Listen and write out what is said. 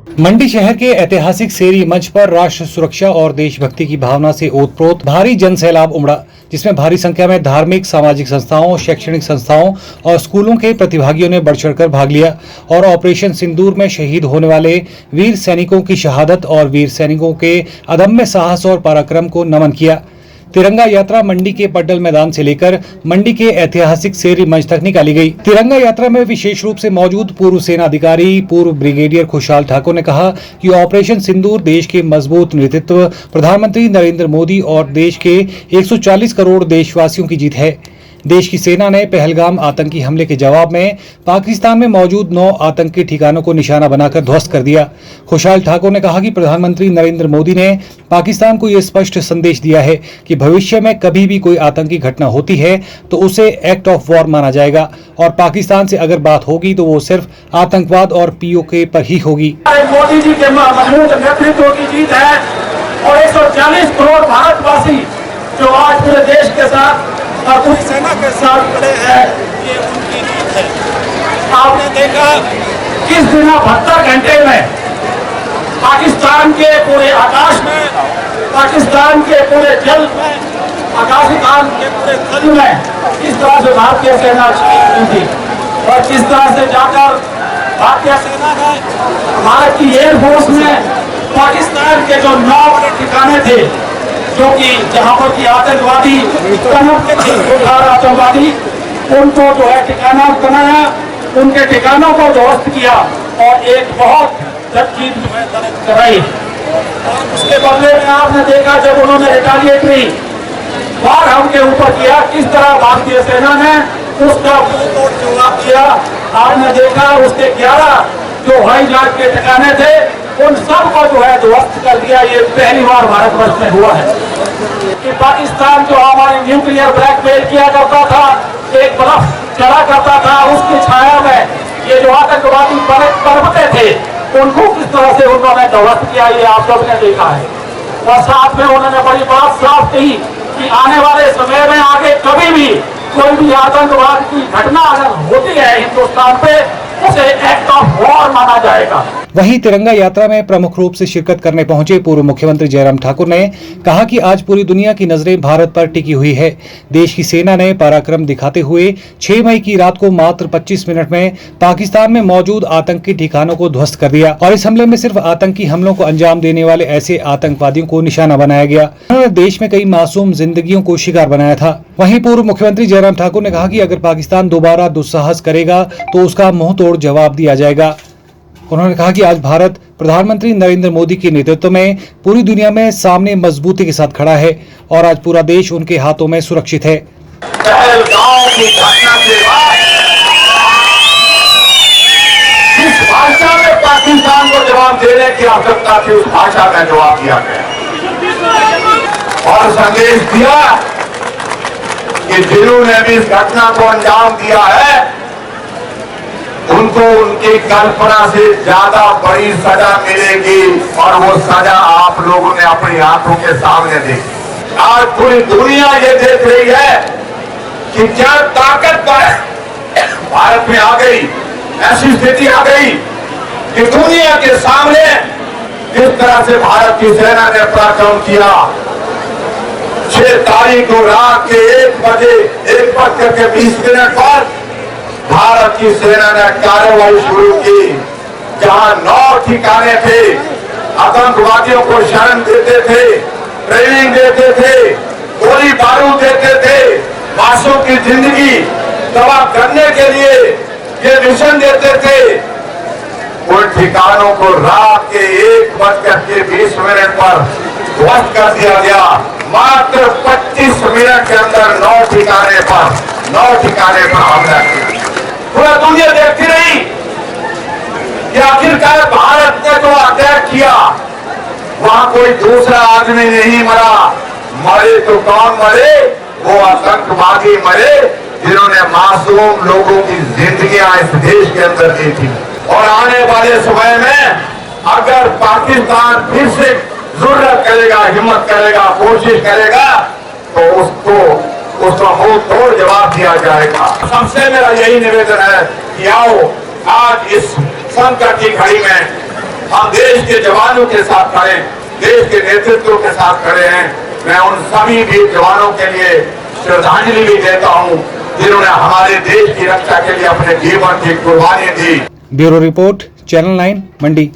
मंडी शहर के ऐतिहासिक सेरी मंच पर राष्ट्र सुरक्षा और देशभक्ति की भावना से ओतप्रोत भारी जन सैलाब उमड़ा, जिसमें भारी संख्या में धार्मिक, सामाजिक संस्थाओं, शैक्षणिक संस्थाओं और स्कूलों के प्रतिभागियों ने बढ़ चढ़कर भाग लिया और ऑपरेशन सिंदूर में शहीद होने वाले वीर सैनिकों की शहादत और वीर सैनिकों के अदम्य साहस और पराक्रम को नमन किया। तिरंगा यात्रा मंडी के पड्डल मैदान से लेकर मंडी के ऐतिहासिक सेरी मंच तक निकाली गई। तिरंगा यात्रा में विशेष रूप से मौजूद पूर्व सेना अधिकारी पूर्व ब्रिगेडियर खुशहाल ठाकुर ने कहा कि ऑपरेशन सिंदूर देश के मजबूत नेतृत्व, प्रधानमंत्री नरेंद्र मोदी और देश के 140 करोड़ देशवासियों की जीत है। देश की सेना ने पहलगाम आतंकी हमले के जवाब में पाकिस्तान में मौजूद 9 आतंकी ठिकानों को निशाना बनाकर ध्वस्त कर दिया। खुशहाल ठाकुर ने कहा कि प्रधानमंत्री नरेंद्र मोदी ने पाकिस्तान को यह स्पष्ट संदेश दिया है कि भविष्य में कभी भी कोई आतंकी घटना होती है तो उसे एक्ट ऑफ वॉर माना जाएगा और पाकिस्तान से अगर बात होगी तो वो सिर्फ आतंकवाद और पीओके पर ही होगी। मोदी जी के मजबूत नेतृत्व की जीत है और 140 करोड़ भारतवासी जो आज पूरे देश के साथ और पूरी सेना के साथ खड़े हैं, ये उनकी जीत है। आपने देखा किस दिन 72 घंटे में पाकिस्तान के पूरे आकाश में, पाकिस्तान के पूरे जल में, आकाशगान के पूरे जल में किस तरह से भारतीय सेना छाई थी और किस तरह से जाकर भारतीय सेना ने भारत की एयरफोर्स में पाकिस्तान के जो 9 बड़े ठिकाने थे, जो कि जहां पर की आतंकवादी आतंकवादी उनको जो है ठिकाना बनाया, उनके ठिकानों को ध्वस्त किया और एक बहुत जीत जो है दर्ज कराई। और उसके बदले में आपने देखा जब उन्होंने रिटालिएटरी वार हमके ऊपर किया, किस तरह भारतीय सेना ने उसका मुंहतोड़ जवाब दिया। आपने देखा उसके 11 जो हवाई जहाज के ठिकाने थे उन सब को जो है ध्वस्त कर दिया। ये पहली बार भारतवर्ष में हुआ है कि पाकिस्तान जो हमारे न्यूक्लियर ब्लैकमेल किया करता था, एक बर्फ चढ़ा करता था, उसकी छाया में ये जो आतंकवादी परबते थे उनको किस तरह से उन्होंने ध्वस्त किया, ये आप लोग ने देखा है। और साथ में उन्होंने बड़ी बात साफ कही कि आने वाले समय में आगे कभी भी कोई भी आतंकवाद की घटना अगर होती है हिंदुस्तान पे, उसे एक्ट ऑफ वॉर माना जाएगा। वहीं तिरंगा यात्रा में प्रमुख रूप से शिरकत करने पहुंचे पूर्व मुख्यमंत्री जयराम ठाकुर ने कहा कि आज पूरी दुनिया की नजरें भारत पर टिकी हुई है। देश की सेना ने पराक्रम दिखाते हुए 6 मई की रात को मात्र 25 मिनट में पाकिस्तान में मौजूद आतंकी ठिकानों को ध्वस्त कर दिया और इस हमले में सिर्फ आतंकी हमलों को अंजाम देने वाले ऐसे आतंकवादियों को निशाना बनाया गया। उन्होंने देश में कई मासूम जिंदगियों को शिकार बनाया था। वहीं पूर्व मुख्यमंत्री जयराम ठाकुर ने कहा कि अगर पाकिस्तान दोबारा दुस्साहस करेगा तो उसका मुंह तोड़ जवाब दिया जाएगा। उन्होंने कहा कि आज भारत प्रधानमंत्री नरेंद्र मोदी के नेतृत्व में पूरी दुनिया में सामने मजबूती के साथ खड़ा है और आज पूरा देश उनके हाथों में सुरक्षित है। पहलगाम की घटना के बाद जिस भाषा में पाकिस्तान को जवाब देने की आवश्यकता थी, उस भाषा में जवाब दिया गया और संदेश दिया कि जिन्होंने भी इस घटना को अंजाम दिया है उनको उनकी कल्पना से ज्यादा बड़ी सजा मिलेगी और वो सजा आप लोगों ने अपनी आंखों के सामने देखी। आज पूरी दुनिया ये देख रही है कि क्या ताकत भारत में आ गई, ऐसी स्थिति आ गई कि दुनिया के सामने जिस तरह से भारत की सेना ने पराक्रम किया। 6 तारीख को रात के 1:20 पर भारत की सेना ने कार्रवाई शुरू की, जहां 9 ठिकाने थे, आतंकवादियों को शरण देते थे, ट्रेनिंग देते थे, गोली बारूद देते थे, मासूम की जिंदगी तबाह करने के लिए ये मिशन देते थे। उन ठिकानों को रात के 1:20 पर ध्वस्त कर दिया गया। मात्र 25 मिनट के अंदर 9 ठिकाने पर हमला किया। पूरा दुनिया देखती रही कि आखिरकार भारत ने जो अटैक किया वहां कोई दूसरा आदमी नहीं मरा। मरे तो कौन मरे? वो आतंकवादी मरे जिन्होंने मासूम लोगों की जिंदगियां इस देश के अंदर दी थी। और आने वाले समय में अगर पाकिस्तान फिर से जरूरत करेगा, हिम्मत करेगा, कोशिश करेगा तो उसका मुंह तोड़ जवाब दिया जाएगा। सबसे मेरा यही निवेदन है कि आओ आज इस संकट की घड़ी में हम देश के जवानों के साथ खड़े, देश के नेतृत्व के साथ खड़े हैं। मैं उन सभी वीर जवानों के लिए श्रद्धांजलि भी देता हूं जिन्होंने हमारे देश की रक्षा के लिए अपने जीवन की कुर्बानी दी। ब्यूरो रिपोर्ट, चैनल 9 मंडी।